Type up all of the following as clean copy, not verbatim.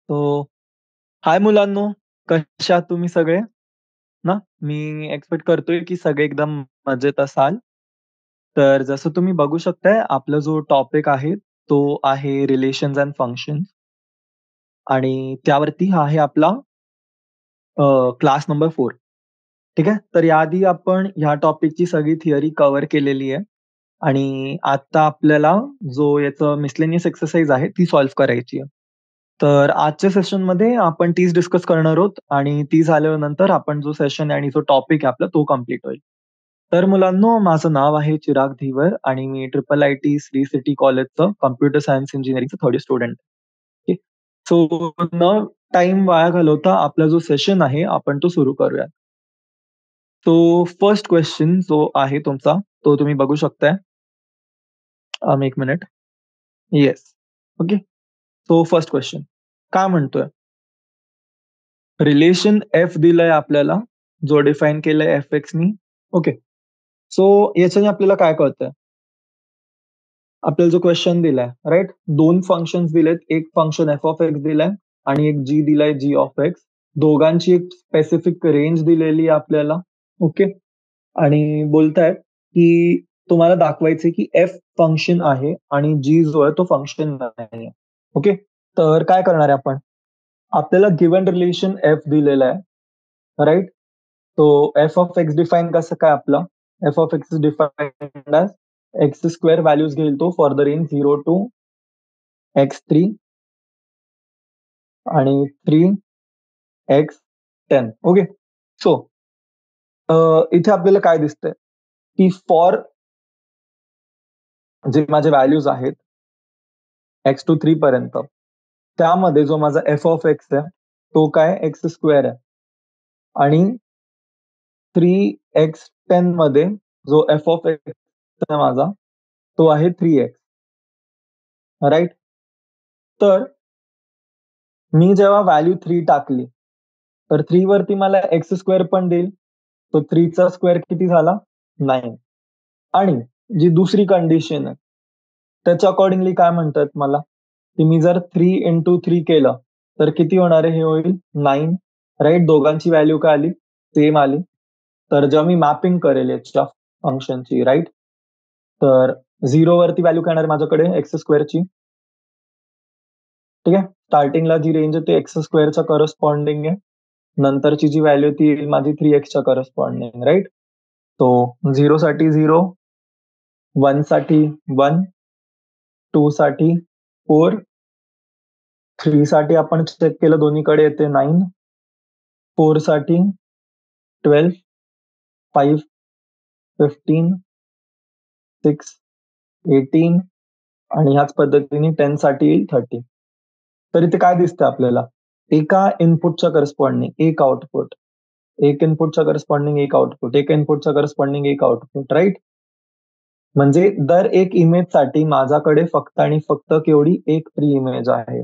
So हाय मुलांनो, कशा आहात तुम्ही सगळे? ना? मी एक्सपेक्ट करतोय की सगळे एकदम मजेत असाल. तर जसं तुम्ही बघू शकताय आपला जो टॉपिक आहे, तो आहे रिलेशन्स एंड फंक्शन्स आणि त्यावरती हा आहे आपला क्लास नंबर 4. ठीक आहे. तर याआधी आपण ह्या टॉपिकची सगळी थिअरी कव्हर केलेली आहे आणि आता आपल्याला जो याचं मिसलेनियस एक्सरसाइज आहे ती सॉल्व्ह करायची आहे. तर आजच्या सेशनमध्ये आपण तीच डिस्कस करणार आहोत आणि ती झाल्यानंतर आपण जो सेशन आहे आणि जो टॉपिक आहे आपला तो कंप्लीट होईल. तर मुलांनो, माझं नाव आहे चिराग धीवर आणि मी ट्रिपल आय-टी श्री सिटी कॉलेजचं कॉम्प्युटर सायन्स इंजिनिअरिंगचं थर्ड स्टुडंट आहे. सो न टाईम वाया घालवता आपला जो सेशन आहे आपण तो सुरू करूया. सो फर्स्ट क्वेश्चन जो आहे तुमचा, तो तुम्ही बघू शकताय. 1 minute. Yes. Okay. So first question काय म्हणतोय? रिलेशन एफ दिलंय आपल्याला, जो डिफाईन केलंय एफ-एक्सनी. ओके. सो याच्याने आपल्याला काय कळतंय? आपल्याला जो क्वेश्चन दिलाय, राइट? 2 फंक्शन्स दिलेत. एक फंक्शन एफ ऑफ एक्स दिलाय आणि एक जी दिलाय जी ऑफ एक्स. दोघांची एक स्पेसिफिक रेंज दिलेली आहे आपल्याला. ओके. आणि बोलतायत की तुम्हाला दाखवायचंय की एफ फंक्शन आहे आणि जी जो आहे तो फंक्शन नाहीये. ओके. तर काय करणार आहे आपण? आपल्याला गिव्हन रिलेशन एफ दिलेला आहे, राइट? तो एफ ऑफ एक्स डिफाईन कसं काय आपला? F of X is defined as x square values घेईल तो for the range 0 to x3 आणि 3x10. ओके. सो इथे आपल्याला काय दिसतंय, की फॉर जे माझे व्हॅल्यूज आहेत x टू 3 पर्यंत, त्यामध्ये जो माझा एफ ऑफ एक्स आहे, तो काय एक्स स्क्वेअर आहे आणि 3x10 मध्ये जो एफ ऑफ एक्स आहे माझा, तो आहे 3x. राइट? तर मी जेव्हा व्हॅल्यू 3 टाकली, तर 3 वरती मला एक्स स्क्वेअर पण देईल. तो 3 चा स्क्वेअर किती झाला? 9. आणि जी दुसरी कंडिशन आहे, त्याच्या अकॉर्डिंगली काय म्हणतात मला, की मी जर 3 इंटू 3 केलं, तर किती होणार आहे? हे होईल 9. राइट? दोघांची व्हॅल्यू काय आली? सेम आली. तर जेव्हा मी मॅपिंग करेल याच्या फंक्शनची, राइट? तर 0 वरती व्हॅल्यू काय येणार माझ्याकडे एक्स स्क्वेअरची. ठीक आहे. स्टार्टिंगला जी रेंज आहे ती एक्स स्क्वेअरच्या करस्पॉन्डिंग आहे. नंतरची जी व्हॅल्यू ती येईल माझी 3x करस्पॉन्डिंग, राइट? तो 0 साठी 0, 1 साठी 1, 2 साठी 4, 3 साठी आपण चेक केलं दोन्हीकडे येते 9, 4 साठी 12, 5, 15, 6, 18 आणि ह्याच पद्धतीने 10 साठी येईल 30. तर इथे काय दिसतं आपल्याला? एका इनपुटच्या करस्पॉन्डिंग एक आउटपुट. एक इनपुटच्या करस्पॉन्डिंग एक आउटपुट. एका इनपुटच्या करस्पॉन्डिंग एक आउटपुट, राइट? म्हणजे दर एक इमेजसाठी माझ्याकडे फक्त आणि फक्त केवढी एक प्री इमेज आहे.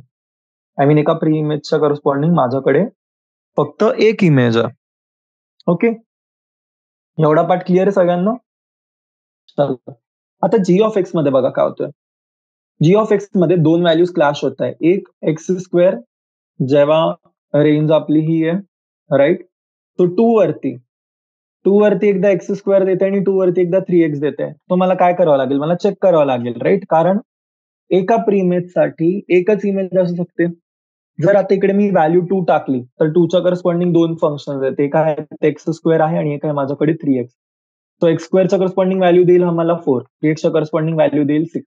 आय मीन एका प्री इमेजच्या करस्पॉन्डिंग माझ्याकडे फक्त एक इमेज आहे. ओके. एवढा पार्ट क्लिअर आहे सगळ्यांना? चला. आता जी ऑफ एक्स मध्ये बघा काय होतंय. जी ऑफ एक्स मध्ये 2 व्हॅल्यूज क्लॅश होत आहे. एक एक्स स्क्वेअर जेव्हा रेंज आपली ही आहे, राइट? तो 2 वरती एकदा एक्स स्क्वेअर देते आणि 2 वरती एकदा 3x देते. तो मला काय करावं लागेल? मला चेक करावं लागेल, राइट? कारण एका प्री इमेजसाठी एकच इमेज असू शकते. जर आता इकडे मी व्हॅल्यू 2 टाकली, तर 2 च्या करस्पॉन्डिंग 2 फंक्शन्स आहेत. एक आहे एक्स स्क्वेअर आहे आणि एक आहे माझ्याकडे 3x. तो एक्स स्क्वेअरच्या करस्पॉन्डिंग व्हॅल्यू देईल आम्हाला 4. 3x च्या करस्पॉन्डिंग व्हॅल्यू देईल 6.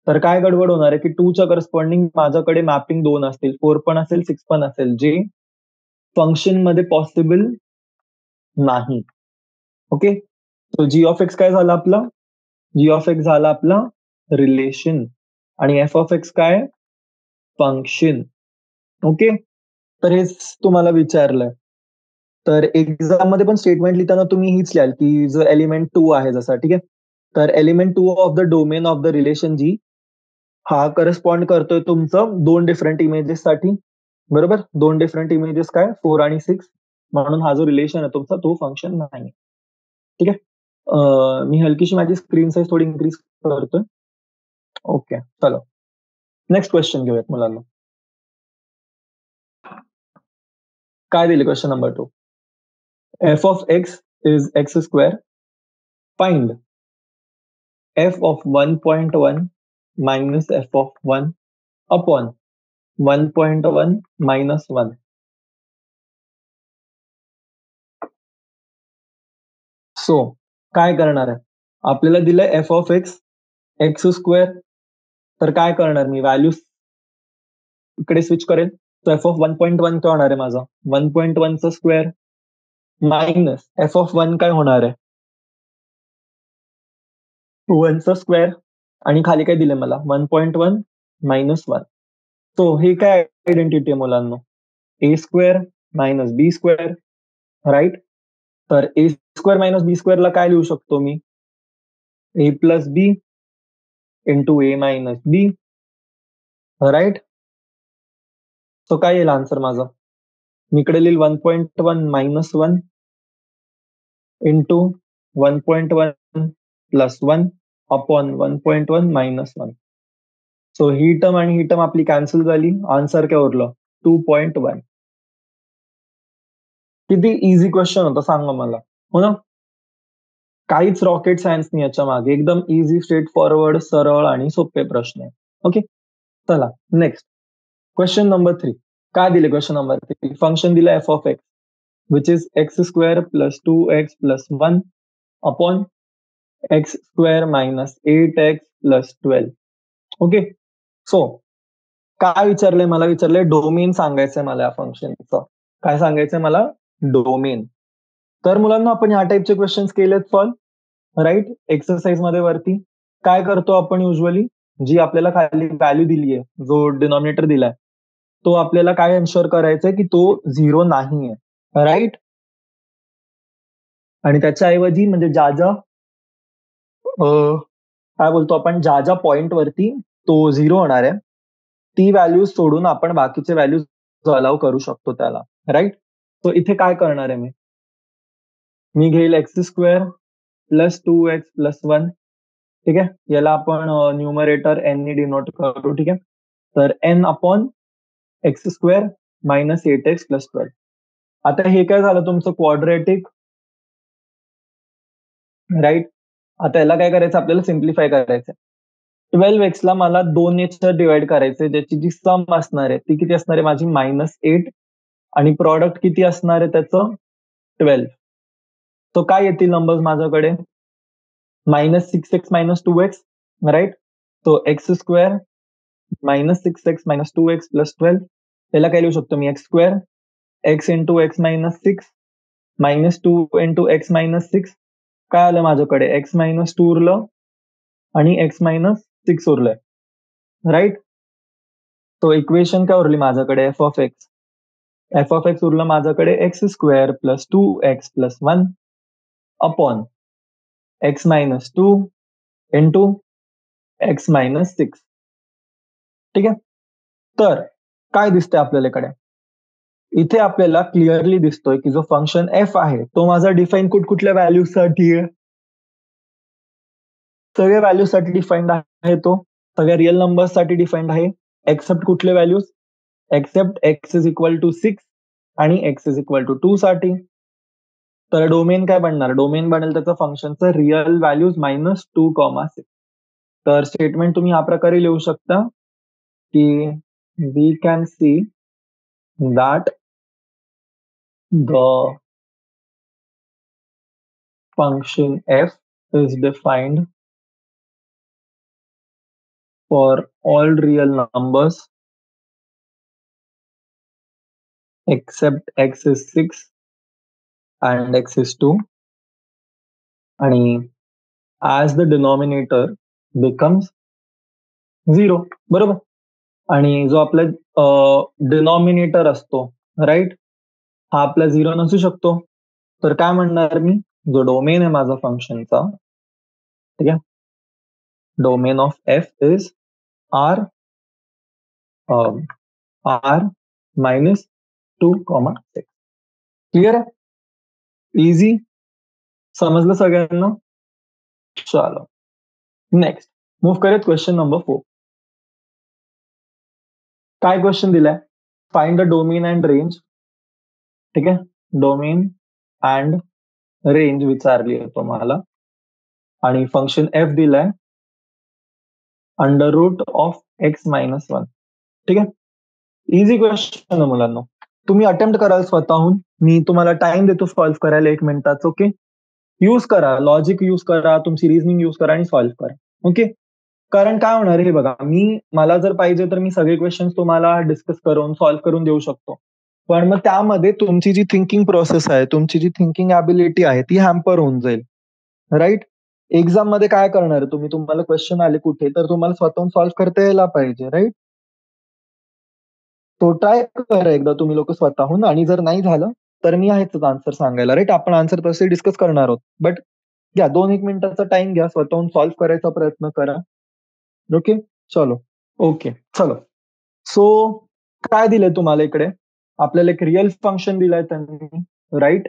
तर काय गडबड होणार आहे, की 2 च्या करस्पॉन्डिंग माझ्याकडे मॅपिंग 2 असतील. 4 पण असेल, 6 पण असेल, जे फंक्शनमध्ये पॉसिबल नाही. Okay. So g of x काय झाला आपला? जी ऑफ एक्स झाला आपला रिलेशन आणि एफ ऑफ एक्स काय? फंक्शन. ओके. तर हेच तुम्हाला विचारलंय. तर एक्झाममध्ये पण स्टेटमेंट लिहिताना तुम्ही हीच लिहाल, की जो एलिमेंट 2 आहे जसा, ठीक आहे? तर element 2 of the domain of the relation जी हा करस्पॉन्ड करतोय तुमचं 2 डिफरंट इमेजेससाठी. बरोबर? 2 डिफरंट इमेजेस काय? 4 आणि 6. म्हणून हा जो रिलेशन आहे तुमचा तो फंक्शन नाही. ठीक आहे? मी हलकीशी माझी स्क्रीन साइज थोडी इन्क्रीज करतोय. ओके. चला. नेक्स्ट क्वेश्चन घेऊयात मुलांनो. काय दिले question number 2? F of X is x square. Find F of 1.1 minus F of 1 upon 1.1 minus 1. So काय करणार आहे? आपल्याला दिलंय F of x x square. तर काय करणार मी? व्हॅल्यू इकडे स्विच करेल. तर एफ ऑफ 1.1 काय होणार आहे माझा? 1.1 चा स्क्वेअर मायनस एफ ऑफ 1 काय होणार आहे? 1 चा स्क्वेअर. आणि खाली काय दिले मला? 1.1 मायनस 1. सो हे काय आयडेंटिटी आहे मुलांना? A square minus B square, right? तर ए स्क्वेअर मायनस बी स्क्वेअरला काय लिहू शकतो मी? A plus B into A minus B, right? So काय येईल आन्सर माझा? मी इकडे लिहिल 1.1 minus 1 into 1.1 plus 1 upon 1.1 minus 1. So ही टर्म आणि ही टर्म आपली कॅन्सल झाली. आन्सर काय उरलं? 2.1. किती इझी क्वेश्चन होता सांगा मला, हो ना? काहीच रॉकेट सायन्स नाही याच्या मागे. एकदम इझी, स्ट्रेट फॉरवर्ड, सरळ आणि सोपे प्रश्न आहे. ओके, चला नेक्स्ट क्वेश्चन नंबर 3. काय दिले क्वेश्चन नंबर 3? फंक्शन दिलं F of x which is x square plus 2x plus 1 upon x square minus 8x plus 12. Okay, so काय विचारलंय? मला विचारलंय डोमेन सांगायचंय मला या फंक्शनचं. काय सांगायचंय मला? डोमेन. तर मुलांना आपण या टाईपचे क्वेश्चन्स केलेत सॉल्व, राईट? एक्सरसाइज मध्ये वरती काय करतो आपण युजली? जी आपल्याला खाली व्हॅल्यू दिली आहे, जो डिनॉमिनेटर दिलाय, तो आपल्याला काय एन्श्योर करायचंय की तो 0 नाहीये, राईट? आणि त्याच्याऐवजी म्हणजे ज्या ज्या काय बोलतो आपण, ज्या ज्या पॉइंट वरती तो 0 होणार आहे ती व्हॅल्यू सोडून आपण बाकीचे व्हॅल्यूज अलाउ करू शकतो त्याला, राईट? सो इथे काय करणार आहे मी घेईल x square plus 2x plus 1. ठीक आहे, याला आपण न्यूमरेटर एन नी डिनोट करू. ठीक आहे, तर n upon x square minus 8x plus 12. आता हे काय झालं तुमचं? Quadratic, right? आता याला काय करायचं? आपल्याला सिम्प्लिफाय करायचं. 12x ला मला 2 डिवाइड करायचंय, ज्याची जी सम असणार आहे ती किती असणार आहे माझी? -8. आणि प्रॉडक्ट किती असणार आहे त्याचं? 12. तो काय येतील नंबर्स माझ्याकडे? -6x minus 2x, right? तो X square -6x minus 2x plus 12. त्याला काय लिहू शकतो मी? X square X into X minus 6 minus 2 into X minus 6. काय आलं माझ्याकडे? एक्स मायनस 2 उरलं आणि एक्स मायनस 6 उरलंय, राईट? तो इक्वेशन काय उरली माझ्याकडे? F of X. F of X उरलं माझ्याकडे X square plus 2x plus 1 upon X minus 2 into X minus 6. ठीक आहे, तर काय दिसतंय आपल्याला इकडे? इथे आपल्याला क्लिअरली दिसतोय की जो फंक्शन एफ आहे तो माझा डिफाईन कुठल्या व्हॅल्यूसाठी आहे? सगळ्या व्हॅल्यूसाठी डिफाईन्ड आहे. तो सगळ्या रिअल नंबर्ससाठी डिफाईन्ड आहे, एक्सेप्ट कुठले values? Except x is equal to 6 आणि एक्स इज इक्वल टू 2 साठी. तर डोमेन काय बनणार? डोमेन बनेल त्याचं फंक्शनचं रिअल व्हॅल्यूज -2, 6. तर स्टेटमेंट तुम्ही या प्रकारे लिहू शकता की we can see that the function f is defined for all real numbers except x is 6 and x is 2, आणि as the denominator becomes 0. बरोबर? आणि जो आपला डिनॉमिनेटर असतो, राईट, हा आपला 0 नसू शकतो. तर काय म्हणणार मी? जो डोमेन आहे माझा फंक्शनचा, ठीक आहे, domain of f is R R minus 2, 6. Clear आहे? इझी, समजलं सगळ्यांना? चलो नेक्स्ट मूव्ह करूयात क्वेश्चन नंबर 4. काय क्वेश्चन दिलाय? Find the domain and range ठीक आहे, डोमेन अँड रेंज विचारली आहे तुम्हाला आणि फंक्शन एफ दिलाय under root of x minus one. ठीक आहे, इझी क्वेश्चन आहे मुलांना. तुम्ही अटेम्प्ट कराल स्वतःहून. मी तुम्हाला टाइम देतो सॉल्व्ह करायला 1 मिनिटाचा. ओके, यूज करा, लॉजिक यूज करा, तुमची रिझनिंग यूज करा आणि सॉल्व्ह करा. ओके, कारण काय होणार हे बघा, मला जर पाहिजे तर मी सगळे क्वेश्चन तुम्हाला डिस्कस करून सॉल्व्ह करून देऊ शकतो. पण मग त्यामध्ये तुमची जी थिंकिंग प्रोसेस आहे, तुमची जी थिंकिंग ॲबिलिटी आहे ती हॅम्पर होऊन जाईल. राईट? एक्झाम मध्ये काय करणार तुम्ही? तुम्हाला क्वेश्चन आले कुठे तर तुम्हाला स्वतःहून सॉल्व्ह करता यायला पाहिजे. राईट? तो ट्राय करा एकदा तुम्ही लोक स्वतःहून, आणि जर नाही झालं तर मी आहेच आन्सर सांगायला. राईट? आपण आन्सर तसे डिस्कस करणार आहोत. बट घ्या 2-1 मिनिटाचा टाइम घ्या, स्वतःहून सॉल्व्ह करायचा प्रयत्न करा. ओके, चलो. ओके, चलो. सो काय दिलंय तुम्हाला इकडे? आपल्याला एक रिअल फंक्शन दिलंय त्यांनी. राईट?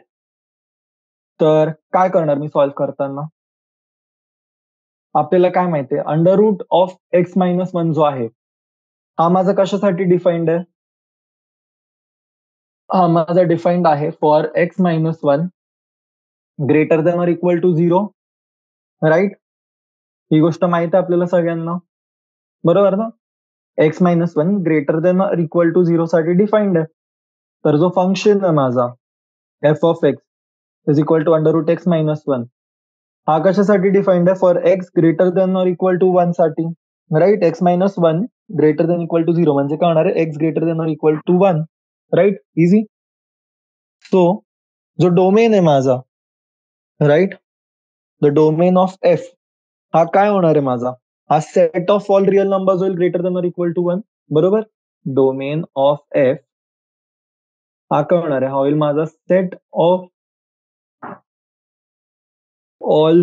तर काय करणार मी सॉल्व्ह करताना? आपल्याला काय माहितीये, under root of x minus one जो आहे, हा माझा कशासाठी डिफाईन्ड आहे? हा माझा डिफाईन्ड आहे for X minus one greater than or equal to 0. Right? ही गोष्ट माहिती आहे आपल्याला सगळ्यांना, बरोबर ना? X minus one greater than or equal to 0 साठी डिफाईन्ड आहे. तर जो फंक्शन आहे माझा F of X is equal to under root x minus one, हा कशासाठी डिफाईन्ड आहे? For X greater than or equal to one साठी. Right? X minus one greater than equal to 0 म्हणजे काय होणार आहे? X greater than or equal to one. Right? Easy. So जो domain आहे माझा, right, the domain of F, हा काय होणार आहे माझा? हा set of all real numbers होईल greater than or equal to one. बरोबर? डोमेन ऑफ एफ हा काय होणार आहे? हा होईल माझा set of all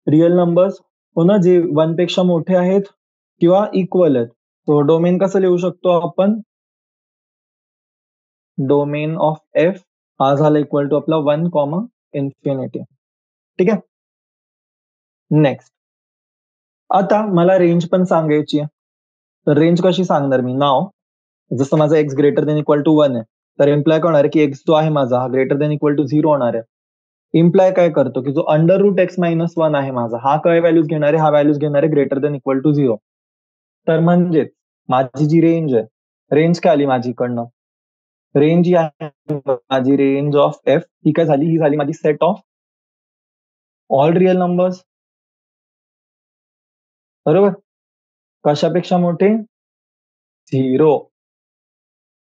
real numbers, हो ना, जे वन पेक्षा मोठे आहेत किंवा इक्वल आहेत. तो डोमेन कसं लिहू शकतो आपण? डोमेन ऑफ एफ हा झाला इक्वल टू आपला 1, इन्फिनिटी. ठीक आहे, नेक्स्ट. आता मला रेंज पण सांगायची आहे. तर रेंज कशी सांगणार मी? नाव, जसं माझा x greater than equal to one आहे, तर इम्प्लाय काय होणार आहे की एक्स जो आहे माझा हा ग्रेटर देन इक्वल टू 0 होणार आहे. इम्प्लाय काय करतो की जो under root x minus one आहे माझा, हा काय व्हॅल्यूज घेणार आहे? हा व्हॅल्यूज घेणार आहे ग्रेटर देन इक्वल टू 0. तर म्हणजेच माझी जी रेंज आहे, रेंज काय आली माझीकडनं? रेंज जी आहे माझी, रेंज ऑफ एफ ही काय झाली? ही झाली माझी set of all real numbers. बरोबर? कशापेक्षा मोठे? 0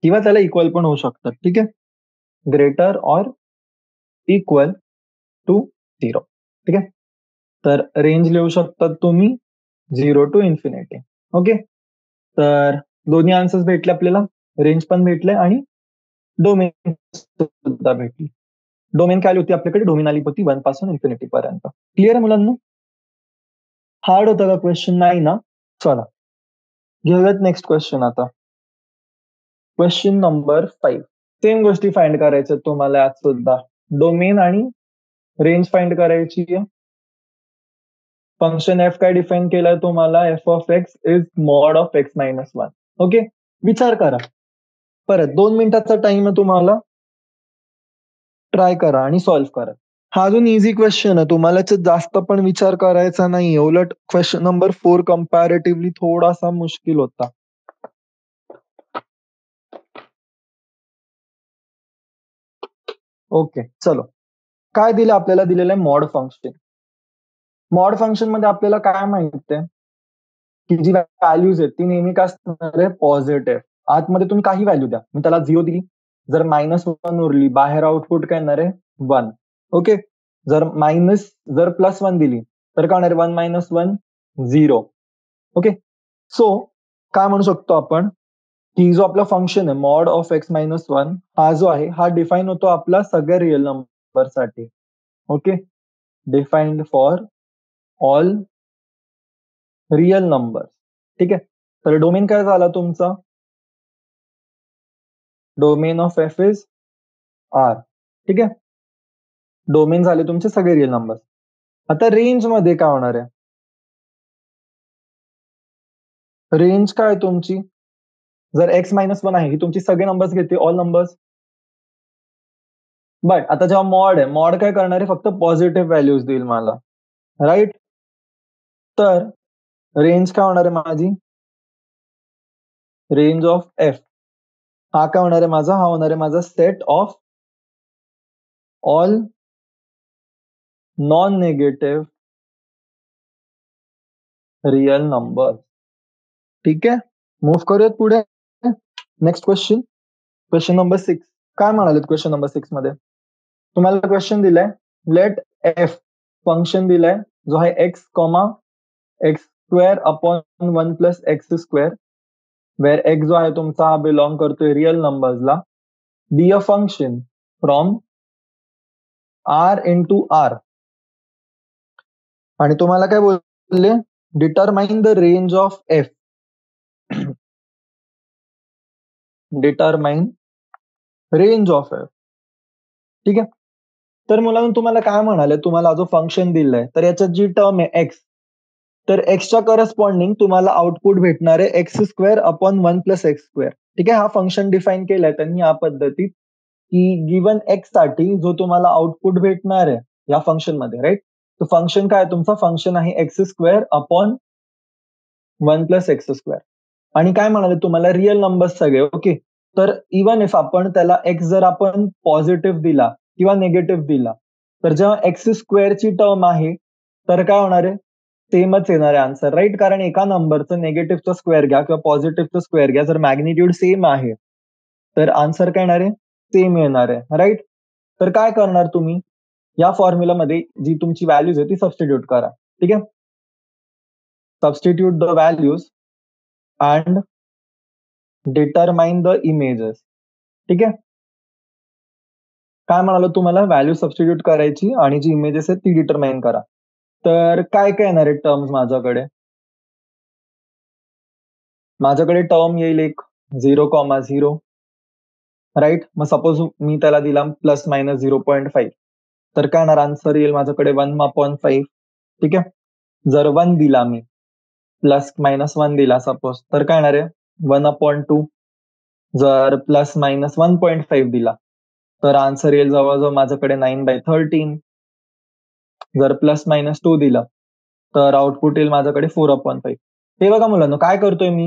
किंवा त्याला इक्वल पण होऊ शकतात. ठीक आहे, ग्रेटर ऑर इक्वल टू 0. ठीक आहे, तर रेंज लिहू शकतात तुम्ही 0 टू इन्फिनिटी. ओके, तर दोन्ही आन्सर्स भेटले आपल्याला, रेंज पण भेटले आणि डोमेन सुद्धा भेटली. डोमेन काय आली होती आपल्याकडे? डोमेन आली होती 1 पासून इन्फिनिटी पर्यंत. क्लिअर आहे मुलांना? हार्ड होता का क्वेश्चन? नाही ना? चला घेऊयात नेक्स्ट क्वेश्चन आता. Question number 5. सेम गोष्टी फाइंड करायच्या तुम्हाला आज सुद्धा. डोमेन आणि रेंज फाइंड करायची आहे. फंक्शन एफ काय डिफाईन केलाय तुम्हाला? F of X is mod of x minus one. Okay, विचार करा. परत 2 मिनिटाचा टाइम आहे तुम्हाला. ट्राय करा आणि सॉल्व्ह करा. हा अजून इझी क्वेश्चन आहे, तुम्हाला याच्यात जास्त पण विचार करायचा नाही. उलट क्वेश्चन नंबर 4 कम्पॅरेटिव्हली थोडासा मुश्किल होता. ओके, चलो. काय दिलं आपल्याला? दिलेलं आहे मॉड फंक्शन. मॉड फंक्शन मध्ये आपल्याला काय माहिती आहे की जी व्हॅल्यूज आहेत ती नेहमी काय असणार आहे? पॉझिटिव्ह. आतमध्ये तुम्ही काही व्हॅल्यू द्या, मी त्याला 0 दिली, जर -1 उरली बाहेर आउटपुट काय येणार आहे? 1. ओके, जर +1 दिली तर काय होणार आहे? 1 - 1 0. ओके, सो काय म्हणू शकतो आपण की जो आपला फंक्शन आहे mod of x minus one, हा जो आहे हा डिफाईन होतो आपला सगळ्या रिअल नंबरसाठी. Okay, defined for all real number. ठीक आहे, तर डोमेन काय झाला तुमचा? Domain of f is R. ठीक आहे, डोमेन झाले तुमचे सगळे रिअल नंबर. आता रेंज मध्ये काय होणार आहे? रेंज काय तुमची? जर एक्स मायनस वन आहे ही तुमची सगळे नंबर्स घेते, ऑल नंबर्स. बट आता जेव्हा मॉड आहे, मॉड काय करणार आहे, फक्त पॉझिटिव्ह व्हॅल्यूज देईल मला, राईट. तर रेंज काय होणार आहे माझी, रेंज ऑफ एफ हा काय होणार आहे माझा, हा होणार आहे माझा set of all non negative real number. ठीक आहे, मूव्ह करूयात पुढे. Next question, question number 6. काय म्हणाले क्वेश्चन नंबर 6 मध्ये, तुम्हाला क्वेश्चन दिलाय, लेट एफ फंक्शन दिलाय जो आहे X comma X square upon 1 + x², where X जो आहे तुमचा हा बिलॉंग करतोय रिअल नंबर्सला, be a function from R into R. आणि तुम्हाला काय बोलले, determine the range of F. Determine range of F. ठीक आहे, तर मुलांनो तुम्हाला काय म्हणाले, तुम्हाला जो फंक्शन दिलाय तर याच्यात जी टर्म आहे एक्स, तर एक्सच्या करस्पॉन्डिंग तुम्हाला आउटपुट भेटणार आहे x² अपॉन 1 + x². ठीक आहे, हा फंक्शन डिफाईन केलाय त्यांनी या पद्धतीत की गिवन एक्स साठी जो तुम्हाला आउटपुट भेटणार आहे या फंक्शन मध्ये, राईट. तो फंक्शन काय तुमचा, फंक्शन आहे x² अपॉन 1 + x². आणि काय म्हणाले तुम्हाला, रिअल नंबर्स सगळे, ओके. तर इवन इफ आपण त्याला एक्स जर आपण पॉझिटिव्ह दिला किंवा निगेटिव्ह दिला, तर जेव्हा x² ची टर्म आहे तर काय होणार आहे, सेमच येणार आहे आन्सर, राईट. कारण एका नंबरचं निगेटिव्हचं स्क्वेअर घ्या किंवा पॉझिटिव्हचं स्क्वेअर घ्या, जर मॅग्निट्यूड सेम आहे तर आन्सर काय येणार आहे, सेम येणार आहे, राईट. तर काय करणार तुम्ही, या फॉर्म्युलामध्ये जी तुमची व्हॅल्यूज आहे ती सबस्टिट्यूट करा. ठीक आहे, substitute the values and determine the images. ठीक आहे, काय म्हणालो तुम्हाला, व्हॅल्यू सबस्टिट्यूट करायची आणि जी इमेजेस आहेत ती डिटरमाइन करा. तर काय काय येणार आहे टर्म्स माझ्याकडे, माझ्याकडे टर्म येईल एक 0,0, राईट. मग सपोज मी त्याला दिला ±0.5, तर काय येणार आन्सर येईल माझ्याकडे 1/5. ठीक आहे, जर 1 दिला मी, ±1 दिला सपोज, तर काय येणार आहे 1/2. जर ±1.5 दिला तर आन्सर येईल जवळजवळ माझ्याकडे 9/13. जर ±2 दिला तर आउटपुट येईल माझ्याकडे 4/5. हे बघा मुलांनो, काय करतोय मी,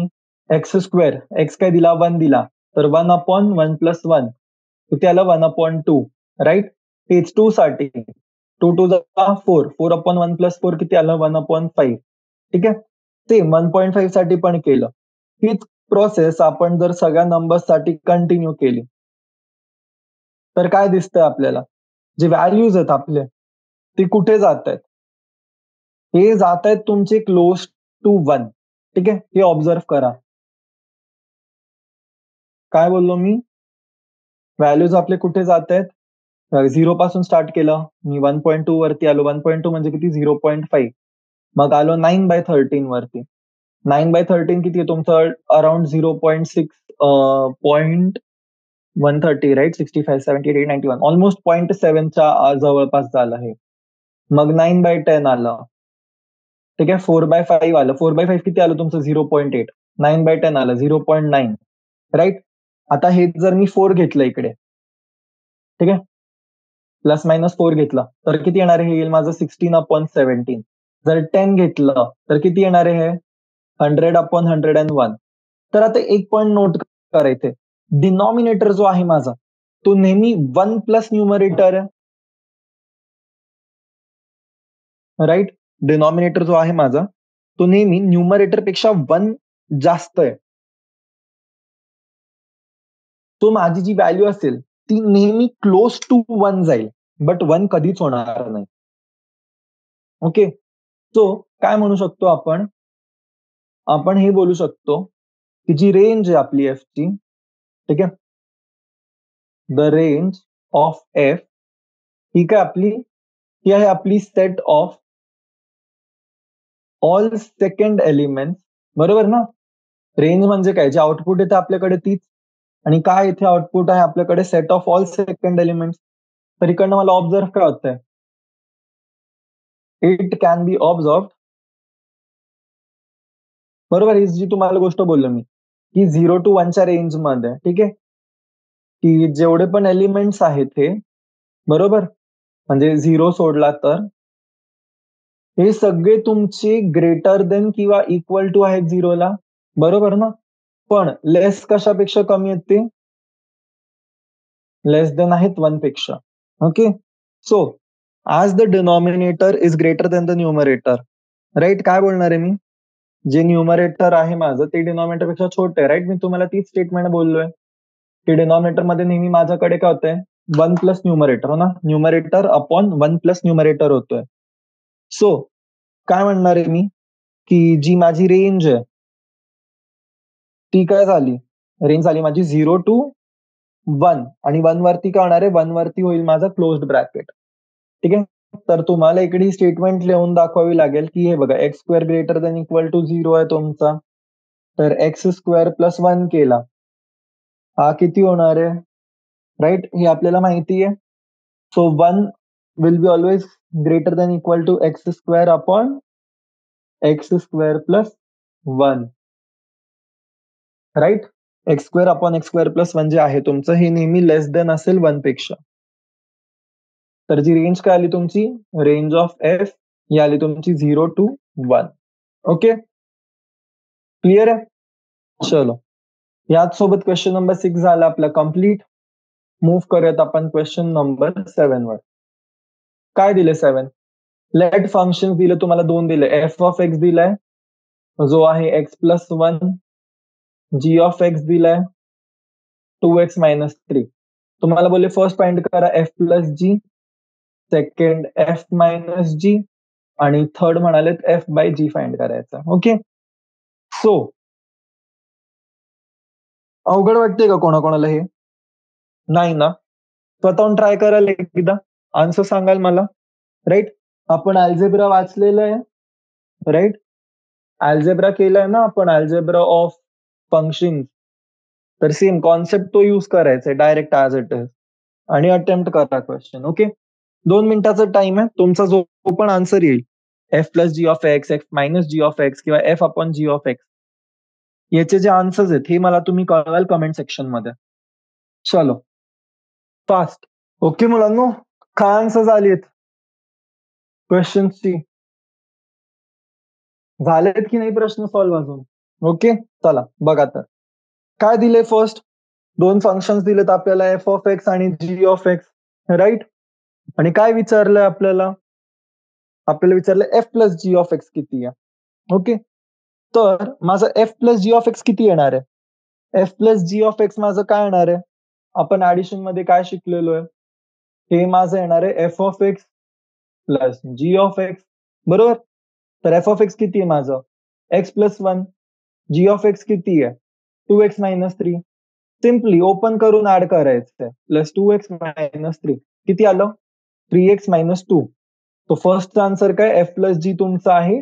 x², एक्स काय दिला, 1 दिला, तर 1/1 + 1 किती आलं, 1/2, राईट. तेच 2 साठी 2 2 4, 4/1 + 4 किती आलं, 1/5. ठीक आहे, सेम 1.5 साठी पण केलं. हीच प्रोसेस आपण जर सगळ्या नंबर्ससाठी कंटिन्यू केली तर काय दिसतंय आपल्याला, जे व्हॅल्यूज आहेत आपले ते कुठे जात आहेत, हे जात आहेत तुमचे क्लोज टू 1. ठीक आहे, हे ऑब्झर्व करा. काय बोललो मी, व्हॅल्यूज आपले कुठे जात आहेत, 0 पासून स्टार्ट केलं मी, 1.2 वरती आलो, 1.2 म्हणजे किती, 0.5. मग आलो 9/13 वरती. 9/13 किती आहे तुमचं, अराउंड 0.6 पॉईंट 130, राईट. 65, 78, 91, ऑलमोस्ट 0.7च्या जवळपास झालं हे. मग 9/10 आलं. ठीक आहे, 4/5 आलं. 4/5 किती आलं तुमचं, 0.8. 9/10 आलं 0.9, राईट. आता हे जर मी 4 घेतलं इकडे, ठीक आहे, ±4 घेतलं तर किती येणार आहे, हे येईल माझं 16/17. जर 10 घेतलं तर किती येणार आहे हे, 100/101. तर आता एक पॉइंट नोट करायचे, डिनॉमिनेटर जो आहे माझा तो नेहमी 1 प्लस न्यूमरेटर आहे, राईट. डिनॉमिनेटर जो आहे माझा तो नेहमी न्यूमरेटर पेक्षा 1 जास्त आहे. तो माझी जी व्हॅल्यू असेल ती नेहमी क्लोज टू 1 जाईल, बट 1 कधीच होणार नाही. ओके, सो काय म्हणू शकतो आपण, आपण हे बोलू शकतो की जी रेंज आहे आपली एफची, ठीक आहे, द रेंज ऑफ एफ ही काय आपली, ही आहे आपली set of all second element, बरोबर ना. रेंज म्हणजे काय, जे आउटपुट येते आपल्याकडे तीच, आणि काय इथे आउटपुट आहे आपल्याकडे, set of all second element. तर इकडनं मला ऑब्झर्व काय होतंय, इट कॅन बी ऑब्झर्व, बरोबर. ही जी तुम्हाला गोष्ट बोललो मी की 0 to 1च्या रेंज मध्ये, ठीक आहे, की जेवढे पण एलिमेंट्स आहेत हे बरोबर, म्हणजे 0 सोडला तर हे सगळे तुमचे ग्रेटर देन किंवा इक्वल टू आहेत 0ला, बरोबर ना? पण लेस कशापेक्षा कमी आहेत ते? लेस देन आहेत 1 पेक्षा. Okay. So as the denominator is greater than the numerator, right? काय बोलणार आहे मी? जे न्यूमरेटर आहे माझं ते डिनॉमिनेटर पेक्षा छोटं आहे, राइट? मी तुम्हाला तीच स्टेटमेंट बोललोय की डिनॉमिनेटर मध्ये नेहमी माझ्याकडे काय होतंय? 1 प्लस न्यूमरेटर, हो ना? न्यूमरेटर अपॉन 1 प्लस न्यूमरेटर होतोय. सो काय म्हणणार आहे मी, की जी माझी रेंज आहे ती काय झाली? रेंज झाली माझी 0 टू 1 आणि 1 वरती काय होणार आहे? 1 वरती होईल माझा क्लोज्ड ब्रॅकेट. ठीक आहे? तर तुम्हाला इकडे ही स्टेटमेंट लिहून दाखवावी लागेल, की हे बघा x square greater than equal to 0 आहे तुमचा. तर एक्स स्क्वेअर प्लस 1 केला. हा किती होणार आहे? राइट? हे आपल्याला माहिती आहे. So 1 will be always greater than equal to x square upon x square plus 1. Right? X square upon x square plus 1 जे आहे तुमचं हे नेहमी लेस देन असेल 1 पेक्षा. तर जी रेंज काय आली तुमची? रेंज ऑफ एफ ही आली तुमची 0 टू 1. ओके? क्लिअर आहे? चलो. याच सोबत क्वेश्चन नंबर 6 झाला आपला कंप्लीट. मूव्ह करूयात आपण क्वेश्चन नंबर 7 वर. काय दिले 7? लेट फंक्शन दिले तुम्हाला 2 दिले. एफ ऑफ एक्स दिलाय जो आहे x plus 1, g of x दिलाय 2x मायनस 3. तुम्हाला बोलले फर्स्ट फाइंड करा f plus g, second f minus g आणि थर्ड म्हणालेत एफ बाय जी फाइंड करायचा. ओके. सो अवघड वाटते का कोणाकोणाला हे? नाही ना? स्वतःहून ट्राय कराल एकदा, आन्सर सांगाल मला, राइट? आपण अल्जेब्रा वाचलेलं आहे, राइट? अल्जेब्रा केलाय ना आपण, अल्जेब्रा ऑफ फंक्शन. तर सेम कॉन्सेप्ट तो यूज करायचा आहे डायरेक्ट ॲज इट इज आणि अटेम्प्ट करा क्वेश्चन. ओके. 2 मिनिटाचा टाइम आहे. तुमचा जो पण आन्सर येईल F plus G of X, F minus G of X किंवा F upon G of X याचे जे आन्सर्स आहेत हे मला तुम्ही कळवाल कमेंट सेक्शन मध्ये. चलो फास्ट. ओके मुलांनो, काय आन्सर्स आलीत क्वेश्चनची? झालेत की नाही प्रश्न सॉल्व्ह अजून? ओके. चला बघा तर काय दिले फर्स्ट. 2 फंक्शन्स दिलेत आपल्याला एफ ऑफ एक्स आणि जी ऑफ एक्स, राईट? आणि काय विचारलंय आपल्याला? आपल्याला विचारलं f plus G of x किती आहे. ओके. तर माझं f plus G of x किती येणार आहे? F plus G of x माझं काय येणार आहे? आपण ऍडिशन मध्ये काय शिकलेलो आहे? हे माझं येणार आहे F of x plus G of x, बरोबर? तर एफ ऑफ एक्स किती आहे माझं? X plus 1. G of x किती आहे? 2x minus 3. सिम्पली ओपन करून ऍड करायचं प्लस 2x मायनस 3 किती आलं? 3x minus 2. तो फर्स्ट आन्सर काय एफ प्लस जी तुमचा आहे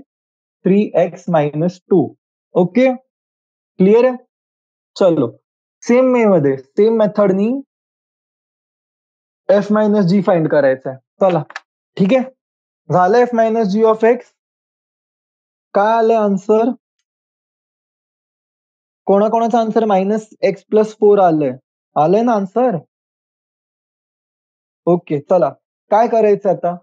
3x मायनस 2. ओके. क्लिअर आहे? चलो सेम सेम मेथडनी एफ मायनस जी फाइंड करायचं आहे. चला ठीक आहे. झालं F minus G of x. काय आलं आन्सर? कोणाकोणाचा आन्सर मायनस एक्स प्लस 4 आलंय ना आन्सर? ओके. चला काय करायचं आता?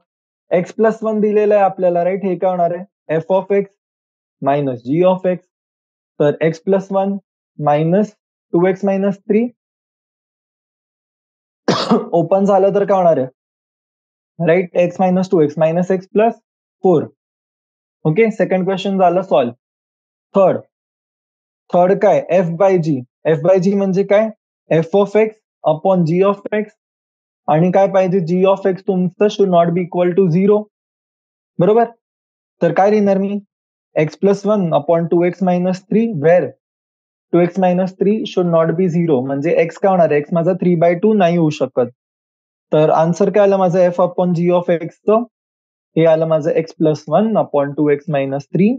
एक्स प्लस 1 दिलेलं आहे आपल्याला, राईट? हे काय होणार आहे? F of x minus G of X. तर X plus 1 minus 2x minus 3 open झालं तर काय होणार आहे? Right? X minus 2x minus X plus 4. Okay. Second question झालं सॉल्व. थर्ड थर्ड काय? F by G. F by G म्हणजे काय? F of X upon G of X आणि काय पाहिजे? जी ऑफ एक्स तुमचं should not be equal to 0, बरोबर? तर काय लिहिणार मी? X plus 1 upon 2x minus 3 where 2x minus 3 should not be 0 म्हणजे एक्स काय होणार आहे? एक्स माझा 3/2 नाही होऊ शकत. तर आन्सर काय आलं माझं एफ अपॉन जी ऑफ एक्सचं? हे आलं माझं x plus 1 upon 2x minus 3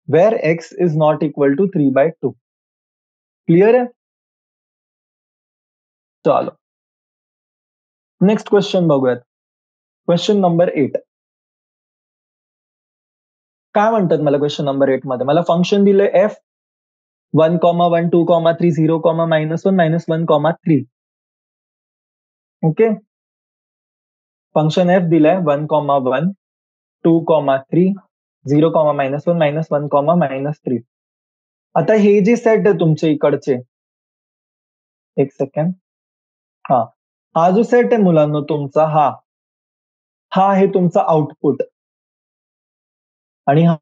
where x is not equal to 3/2. Clear आहे? चलो नेक्स्ट क्वेश्चन बघूयात. Question number 8. काय म्हणतात मला क्वेश्चन नंबर 8 मध्ये? मला फंक्शन दिलंय एफ 1, 1, 2, 3, 0, -1, -1, -1, 3. ओके. फंक्शन एफ दिलाय 1,1, 2,3, 0,-1, -1, -1, आता हे जे सेट आहे तुमचे इकडचे, एक सेकंड, हा जो सेट आहे मुलांना तुमचा, हा आहे तुमचा आउटपुट, आणि हा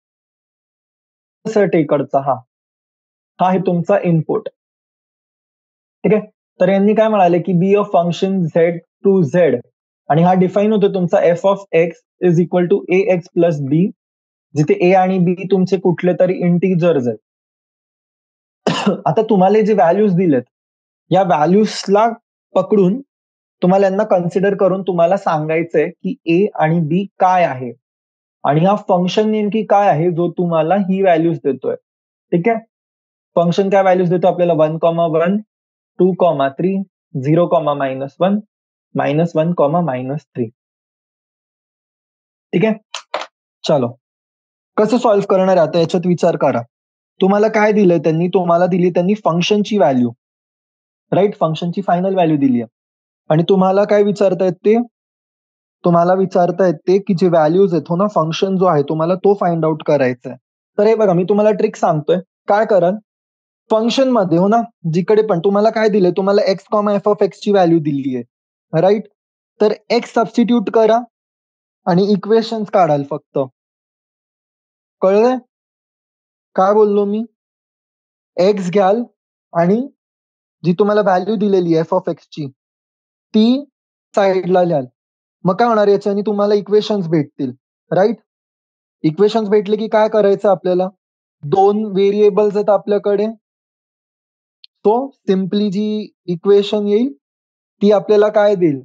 सेट इकडचा, हा आहे तुमचा इनपुट. ठीक आहे. तर यांनी काय म्हणाले की be a function Z to Z, आणि हा डिफाईन होतो तुमचा F of X is equal to A X plus B, जिथे ए आणि बी तुमचे कुठले तरी इंटिजर्स आहेत. आता तुम्हाला जे व्हॅल्यूज दिलेत, या व्हॅल्यूजला पकडून तुम्हाला यांना कन्सिडर करून तुम्हाला सांगायचंय की ए आणि बी काय आहे, आणि हा फंक्शन नेमकी काय आहे जो तुम्हाला ही व्हॅल्यूज देतोय. ठीक आहे. फंक्शन काय व्हॅल्यूज देतो आपल्याला, 1,1, 2,3, 0,-1, -1, ठीक आहे. चलो, कसं सॉल्व्ह करणार आहे आता याच्यात विचार करा. तुम्हाला काय दिलंय त्यांनी, तुम्हाला दिली त्यांनी फंक्शनची व्हॅल्यू, राईट, फंक्शनची फायनल व्हॅल्यू दिली आहे, आणि तुम्हाला काय विचारतायत ते, तुम्हाला विचारतायत ते की जे व्हॅल्यूज आहेत हो ना, फंक्शन जो आहे तुम्हाला तो फाइंड आउट करायचा आहे. तर हे बघा, मी तुम्हाला ट्रिक सांगतोय. काय कराल, फंक्शन मध्ये हो ना, जिकडे पण तुम्हाला काय दिलंय, तुम्हाला x comma F of x ची व्हॅल्यू दिली आहे, राईट. तर एक्स सबस्टिट्यूट करा आणि इक्वेशन्स काढाल फक्त. कळलंय काय बोललो मी? एक्स घ्याल आणि जी तुम्हाला व्हॅल्यू दिलेली एफ ऑफ एक्स ची ती साईडला लिहाल. मग काय होणार, याच्याने तुम्हाला इक्वेशन्स भेटतील, राईट. इक्वेशन्स भेटले की काय करायचं आपल्याला, दोन व्हेरिएबल्स आहेत आपल्याकडे, तो सिम्पली जी इक्वेशन येईल ती आपल्याला काय देईल,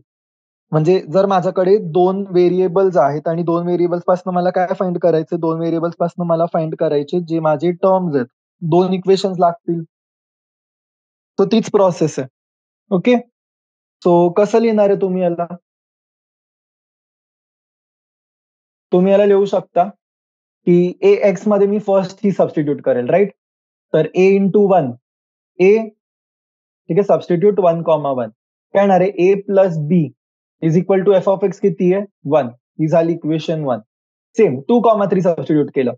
म्हणजे जर माझ्याकडे दोन व्हेरिएबल्स आहेत आणि दोन व्हेरिएबल्स पासून मला काय फाइंड करायचे, दोन व्हेरिएबल्स पासून मला फाइंड करायचे जे माझे टर्म्स आहेत, दोन इक्वेशन्स लागतील. तो तीच प्रोसेस आहे. ओके. सो कसं लिहिणार आहे तुम्ही याला, तुम्ही याला लिहू शकता की ए एक्स मध्ये मी फर्स्ट ही सबस्टिट्यूट करेल, राईट. तर ए इंटू 1, ए, ठीक आहे, सबस्टिट्यूट 1,1, काय येणार आहे, A plus B is equal to F of x किती आहे, 1. ही झाली इक्वेशन 1. सेम 2,3 सबस्टिट्यूट केलं,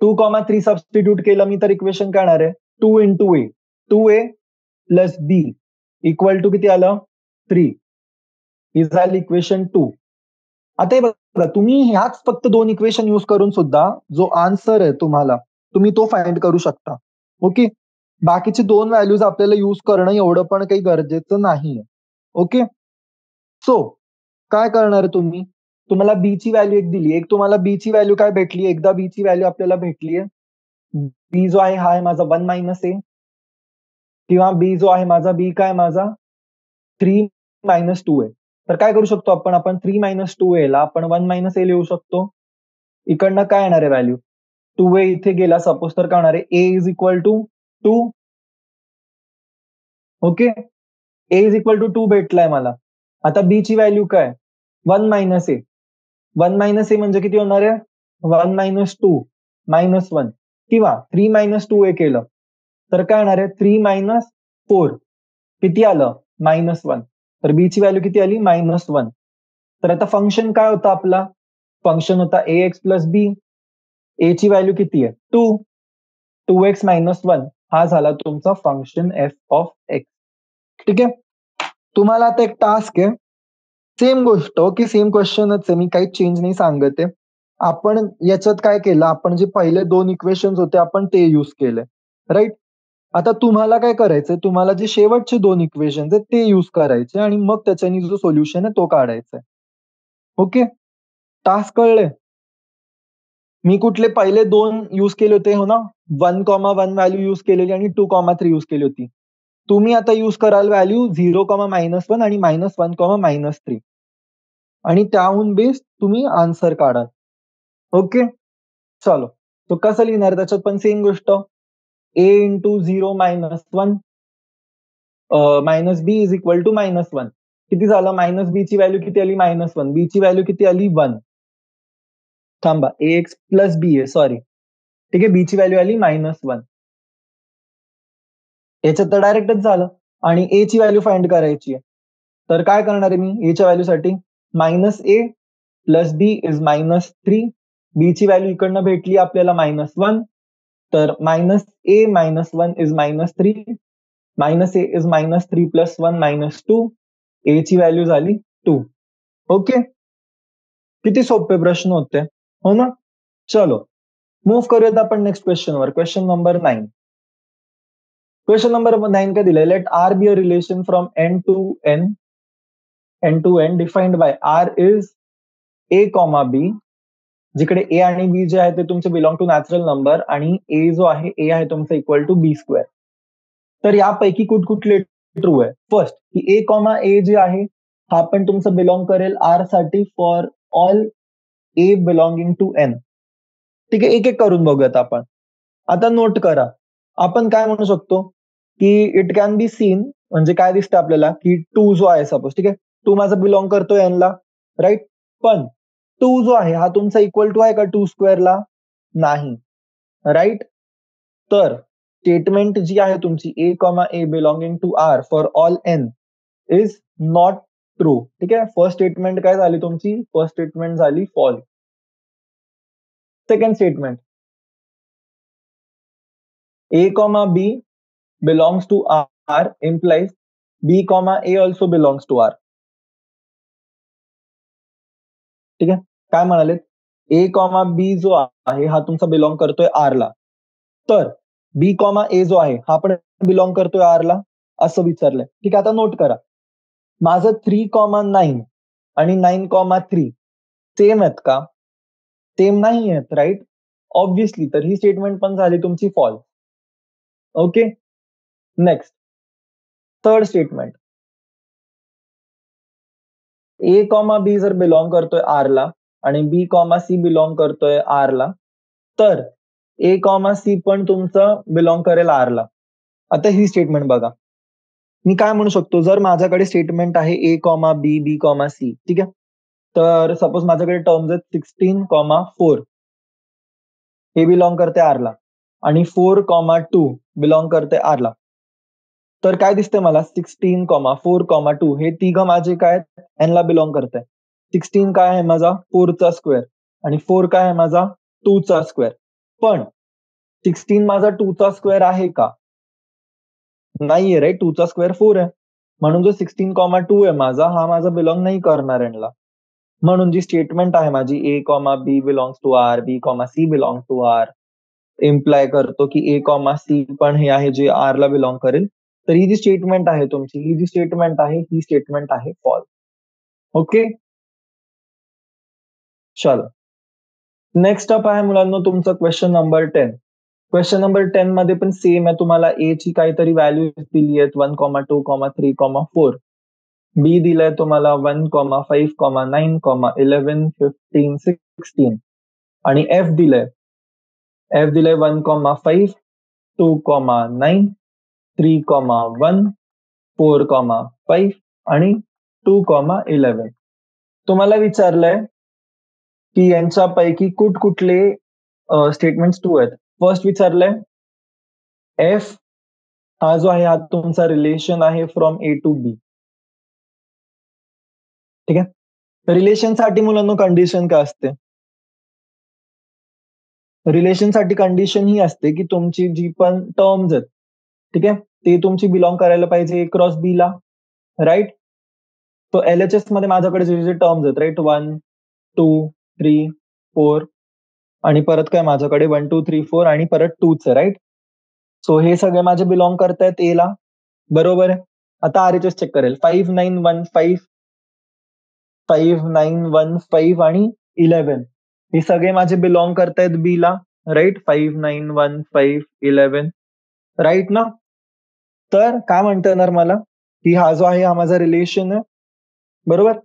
2,3 सबस्टिट्यूट केलं मी, तर इक्वेशन काय येणार आहे, 2 into a, 2a plus b equal to किती आलं, 3. ही झाली इक्वेशन 2. आता हे बघा, तुम्ही ह्याच फक्त दोन इक्वेशन युज करून सुद्धा जो आन्सर आहे तुम्हाला, तुम्ही तो फाइंड करू शकता. ओके. बाकीचे दोन व्हॅल्यूज आपल्याला युज करणं एवढं पण काही गरजेचं नाहीये. ओके. सो काय करणार तुम्ही, तुम्हाला बी ची व्हॅल्यू एक दिली, एक तुम्हाला बी ची व्हॅल्यू काय भेटली, एकदा बी ची व्हॅल्यू आपल्याला भेटली आहे, बी जो आहे हा आहे माझा 1 मायनस ए, किंवा बी जो आहे माझा, बी काय माझा 3 मायनस 2 आहे. तर काय करू शकतो आपण 3 मायनस 2 ला आपण 1 मायनस ए लिहू शकतो. इकडनं काय येणार आहे व्हॅल्यू, 2a इथे गेला सपोज, तर काय होणार आहे, A is equal to 2. Okay. A is equal to 2 भेटलाय मला. आता बी ची व्हॅल्यू काय, 1 मायनस ए. 1 मायनस ए म्हणजे किती होणार आहे, 1 मायनस 2 -1, किंवा 3 मायनस 2a केलं तर काय होणार आहे, 3 मायनस 4 किती आलं, -1. तर बी ची व्हॅल्यू किती आली, -1. तर आता फंक्शन काय होता आपला, फंक्शन होता ए एक्स प्लस बी. ए ची व्हॅल्यू किती आहे, 2, 2x -1, हा झाला तुमचा फंक्शन एफ ऑफ एक्स. ठीक आहे. तुम्हाला आता एक टास्क आहे, सेम गोष्ट, ओके, सेम क्वेश्चनच आहे, मी काही चेंज नाही सांगत आहे. आपण याच्यात काय केलं, आपण जे पहिले दोन इक्वेशन्स होते आपण ते युज केले, राईट. आता तुम्हाला काय करायचंय, तुम्हाला जे शेवटचे दोन इक्वेशन्स आहेत ते युज करायचे, आणि मग त्याच्यानी जो सोल्युशन आहे तो काढायचा आहे. ओके. टास्क कळले. मी कुठले पहिले दोन युज केले होते हो ना, 1,1 व्हॅल्यू युज केलेली आणि 2,3 युज केली होती. तुम्ही आता युज कराल व्हॅल्यू 0,-1 आणि -1,-3, आणि त्याहून बेस तुम्ही आन्सर काढाल. ओके. चलो, तो कसं लिहिणार, त्याच्यात पण सेम गोष्ट, A into 0-1 minus B is equal to -1. किती झालं, मायनस बी ची व्हॅल्यू किती आली, -1. बी ची व्हॅल्यू किती आली, 1. थांबा, ए एक्स प्लस बी आहे, सॉरी, ठीक आहे, बी ची व्हॅल्यू आली -1. याच्यात तर डायरेक्टच झालं, आणि ए ची व्हॅल्यू फाइंड करायची आहे. तर काय करणार आहे मी ए च्या व्हॅल्यूसाठी, minus a plus B is -3. B ची व्हॅल्यू इकडनं भेटली आपल्याला -1. तर -1 is -3. -a is -3 plus 1 -2. A ची व्हॅल्यू झाली 2. ओके, किती सोपे प्रश्न होते, हो ना? चलो मूव्ह करूयात आपण नेक्स्ट क्वेश्चनवर. Question number 9. क्वेश्चन नंबर 9 काय दिलंय? Let R be a relation from n defined by R is A comma B, जिकडे ए आणि बी जे आहे ते तुमचे बिलॉंग टू नॅचरल नंबर आणि ए जो आहे ए आहे तुमचा इक्वल टू बी स्क्वेअर. तर यापैकी कुठकुठले ट्रू आहे? फर्स्ट की ए कॉमा ए जे आहे हा पण तुमचं बिलॉंग करेल आर साठी for all a belonging to N. ठीक आहे, एक एक करून बघूयात आपण. आता नोट करा, आपण काय म्हणू शकतो की इट कॅन बी सीन, म्हणजे काय दिसतं आपल्याला की 2 जो आहे सपोज, ठीक आहे, 2 माझा बिलॉंग करतो एन ला, राईट. पण 2 जो आहे हा तुमचा इक्वल टू आहे का 2 स्क्वेअरला? नाही, राईट. तर स्टेटमेंट जी आहे तुमची A comma A belonging to R for all N is not true. ठीक आहे, फर्स्ट स्टेटमेंट काय झाली तुमची? फर्स्ट स्टेटमेंट झाली false. Second statement, a comma b belongs to R implies b comma a also belongs to R. ठीक आहे, काय म्हणाले? a comma b जो आहे हा तुमचा बिलॉंग करतोय R ला. तर b comma a जो आहे हा पण बिलॉंग करतोय R ला, असं विचारलंय. ठीक आहे, आता नोट करा, माझं 3,9 आणि 9,3 सेम आहेत का? सेम नाही आहेत, राईट. ऑब्व्हियसली, तर ही स्टेटमेंट पण झाली तुमची false. Okay, next third statement, A comma B जर बिलॉंग करतोय आर ला आणि बी कॉमा सी बिलॉंग करतोय आर ला, तर ए कॉमा सी पण तुमचं बिलॉंग करेल आर ला. आता ही स्टेटमेंट बघा, मी काय म्हणू शकतो, जर माझ्याकडे स्टेटमेंट आहे ए कॉमा बी बी कॉमा सी, ठीक आहे, तर सपोज माझ्याकडे टर्म्स आहेत 16,4 हे बिलॉंग करते आर ला आणि 4,2 बिलॉंग करते आर ला. तर काय दिसतंय मला? 16,4,2 हे तिघं माझे काय एन ला बिलॉंग करते. 16 काय आहे माझा? 4 चा स्क्वेअर आणि 4 काय आहे माझा? 2 चा स्क्वेअर. पण 16 माझा 2 चा स्क्वेअर आहे का? नाहीये, राईट. 2 चा स्क्वेअर 4 आहे. म्हणून जो 16,2 आहे माझा, हा माझा बिलॉंग नाही करणार एनला. म्हणून जी स्टेटमेंट आहे माझी A comma B belongs to R, B comma C belong to R, imply करतो की ए कॉमा सी पण हे आहे जे आर ला बिलॉंग करेल. तर ही जी स्टेटमेंट आहे तुमची, ही जी स्टेटमेंट आहे ही स्टेटमेंट आहे फॉल्स. ओके, चलो नेक्स्ट अप आहे मुलांना तुमचं क्वेश्चन नंबर 10. क्वेश्चन नंबर 10 मध्ये पण सेम आहे, तुम्हाला ए ची काहीतरी व्हॅल्यू दिली आहेत 1,2,3,4. बी दिलंय तुम्हाला 1,5,9,11 15 16 आणि एफ दिलंय 1,5 2,9 3,1 4,5 आणि 2,11. तुम्हाला विचारलंय की यांच्यापैकी कुठले स्टेटमेंट्स ट्रू आहेत. फर्स्ट विचारलंय एफ हा जो आहे हा तुमचा रिलेशन आहे फ्रॉम ए टू बी. ठीक आहे, रिलेशनसाठी मुलांना कंडिशन काय असते? रिलेशनसाठी कंडिशन ही असते की तुमची जी पण टर्म्स आहेत, ठीक आहे, ते तुमची बिलॉंग करायला पाहिजे ए क्रॉस बी ला, राईट. तो LHS मध्ये माझ्याकडे जे जे टर्म्स आहेत, राईट, 1 2 3 4 आणि परत काय माझ्याकडे 1 2 3 4 आणि परत 2च आहे, राईट. सो हे सगळे माझे बिलॉंग करतायत ए ला, बरोबर आहे. आता RHS चेक करेल, 5,9,1,5 5,9,1,5 आणि 11 हे सगळे माझे बिलॉंग करतायत बी ला, राईट. 5,9,1,5 11, राईट ना. तर काय म्हणता येणार मला की हा जो आहे हा माझा रिलेशन आहे, बरोबर.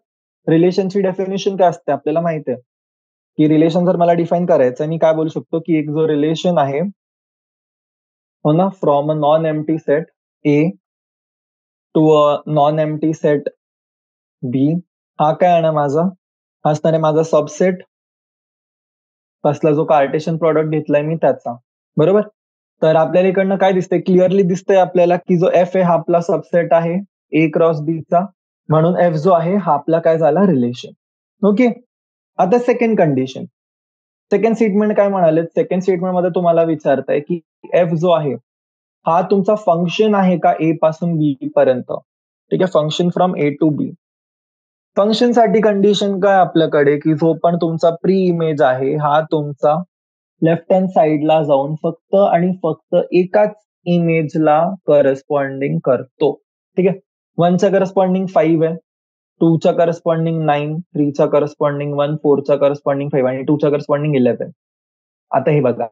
रिलेशनची डेफिनेशन काय असते आपल्याला माहिती आहे की रिलेशन जर मला डिफाईन करायचं, मी काय बोलू शकतो की एक जो रिलेशन आहे, हो ना, from a non empty set A to a non empty set B, हा काय आहे ना माझा, हा असणार आहे माझा सबसेट कसला, जो कार्टेशियन प्रॉडक्ट घेतलाय मी त्याचा, बरोबर. तर आपल्याला इकडनं काय दिसतंय? क्लिअरली दिसतंय आपल्याला की जो एफ आहे हा आपला सबसेट आहे ए क्रॉस बी चा. म्हणून एफ जो आहे हा आपला काय झाला रिलेशन. ओके. आता सेकंड कंडिशन, सेकंड स्टेटमेंट काय म्हणाले, सेकंड स्टेटमेंट मध्ये तुम्हाला विचारताय की एफ जो आहे हा तुमचा फंक्शन आहे का ए पासून बी पर्यंत. ठीक आहे, function from a to b. Function साठी कंडिशन काय आपल्याकडे की जो पण तुमचा प्री इमेज आहे हा तुमचा लेफ्ट हँड साइडला जाऊन फक्त आणि फक्त एकाच इमेजला करस्पॉन्डिंग करतो. ठीक आहे, वनच्या करस्पॉन्डिंग 5 आहे, टूच्या करस्पॉन्डिंग 9, थ्रीच्या करस्पॉन्डिंग 1, फोरच्या करस्पॉन्डिंग 5 आणि टूच्या करस्पॉन्डिंग 11. आता हे बघा,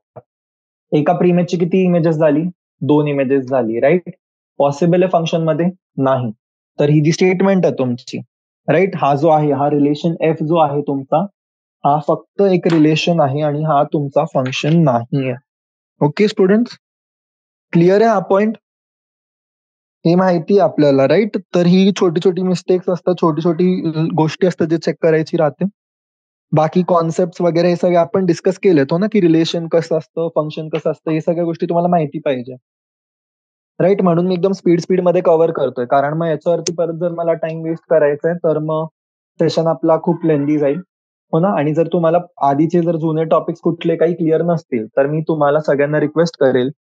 एका प्रीमेजची किती इमेजेस झाली, 2 इमेजेस झाली, राईट. पॉसिबल आहे फंक्शन मध्ये नाही. तर ही जी स्टेटमेंट आहे तुमची, राईट, हा जो आहे हा रिलेशन एफ जो आहे तुमचा हा फक्त एक रिलेशन आहे आणि हा तुमचा फंक्शन नाही आहे. ओके स्टुडंट्स, क्लिअर आहे हा पॉइंट? हे माहिती आहे आपल्याला, राईट. तर ही छोटी छोटी मिस्टेक्स असतात, छोटी छोटी गोष्टी असतात जे चेक करायची राहते. बाकी कॉन्सेप्ट वगैरे हे सगळे आपण डिस्कस केलेत हो ना, की रिलेशन कसं असतं, फंक्शन कसं असतं, हे सगळ्या गोष्टी तुम्हाला माहिती पाहिजे, राईट. म्हणून मी एकदम स्पीड मध्ये कव्हर करतोय, कारण मग याच्यावरती परत जर मला टाइम वेस्ट करायचा आहे तर मग सेशन आपला खूप लेंदी जाईल, हो ना. आणि जर तुम्हाला आधीचे जर जुने टॉपिक्स कुठले काही क्लिअर नसतील तर मी तुम्हाला सगळ्यांना रिक्वेस्ट करेल